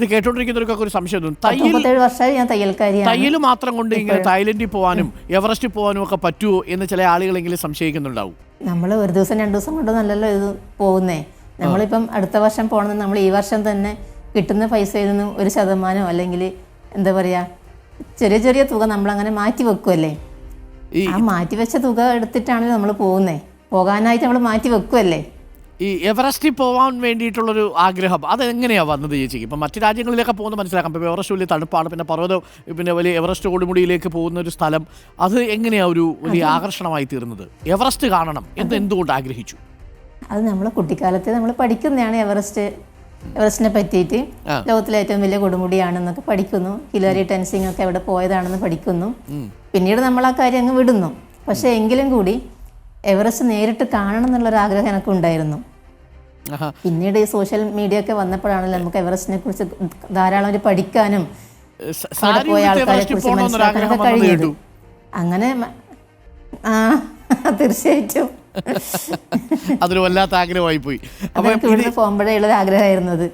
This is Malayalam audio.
ഇത് കേട്ടോണ്ടിരിക്കുന്നവർക്കൊക്കെ ഒരു സംശയം തോന്നും. 37 വർഷമായി ഞാൻ തയ്യൽക്കാരിയാണ്. തയ്യൽ മാത്രം കൊണ്ട് ഇങ്ങനെ തായ്ലൻഡിൽ പോകാനും എവറസ്റ്റ് പോകാനും ഒക്കെ പറ്റുമോ എന്ന് ചില ആളുകളെങ്കിലും സംശയിക്കുന്നുണ്ടാവും. നമ്മൾ ഒരു ദിവസം 2 ദിവസം കൊണ്ടൊന്നല്ലല്ലോ ഇത് പോകുന്നേ. നമ്മളിപ്പം അടുത്ത വർഷം പോകണമെന്ന് നമ്മൾ ഈ വർഷം തന്നെ കിട്ടുന്ന പൈസയിൽ നിന്നും 1% അല്ലെങ്കിൽ എന്താ പറയുക ചെറിയ ചെറിയ തുക നമ്മളങ്ങനെ മാറ്റി വെക്കുമല്ലേ. ആ മാറ്റി വെച്ച തുക എടുത്തിട്ടാണ് നമ്മൾ പോകുന്നത്. പോകാനായിട്ട് നമ്മൾ മാറ്റി വെക്കുമല്ലേ. ഈ എവറസ്റ്റിൽ പോകാൻ വേണ്ടിയിട്ടുള്ളൊരു ആഗ്രഹം അതെങ്ങനെയാണ് വന്നത് ചേച്ചിക്ക്? ഇപ്പം മറ്റു രാജ്യങ്ങളിലൊക്കെ പോകുന്നത് മനസ്സിലാക്കാം. ഇപ്പോൾ എവറസ്റ്റ് വലിയ തണുപ്പാണ്, പിന്നെ പർവ്വതം, പിന്നെ വലിയ എവറസ്റ്റ് കൊടുമുടിയിലേക്ക് പോകുന്ന ഒരു സ്ഥലം, അത് എങ്ങനെയാണ് ഒരു വലിയ ആകർഷണമായി തീർന്നത്? എവറസ്റ്റ് കാണണം എന്തുകൊണ്ട് ആഗ്രഹിച്ചു? അത് നമ്മൾ കുട്ടിക്കാലത്ത് നമ്മൾ പഠിക്കുന്നതാണ് എവറസ്റ്റിനെ പറ്റിയിട്ട്. ലോകത്തിലെ ഏറ്റവും വലിയ കൊടുമുടിയാണെന്നൊക്കെ പഠിക്കുന്നു. ഹിലരി ടെൻസിംഗ് ഒക്കെ അവിടെ പോയതാണെന്ന് പഠിക്കുന്നു. പിന്നീട് നമ്മൾ ആ കാര്യം അങ്ങ് വിടുന്നു. പക്ഷേ എങ്കിലും കൂടി എവറസ്റ്റ് നേരിട്ട് കാണണം എന്നുള്ളൊരാഗ്രഹം എനിക്കുണ്ടായിരുന്നു. പിന്നീട് ഈ സോഷ്യൽ മീഡിയ ഒക്കെ വന്നപ്പോഴാണല്ലോ നമുക്ക് എവറസ്റ്റിനെ കുറിച്ച് ധാരാളം പഠിക്കാനും അവിടെ പോയ ആൾക്കാരെ കുറിച്ച് മനസ്സിലാക്കാനൊക്കെ കഴിഞ്ഞത്. അങ്ങനെ തീർച്ചയായിട്ടും അതൊരു വല്ലാത്ത ആഗ്രഹമായി പോയി. ഇവിടുന്ന് പോകുമ്പോഴേ ഉള്ളൊരു ആഗ്രഹമായിരുന്നത്.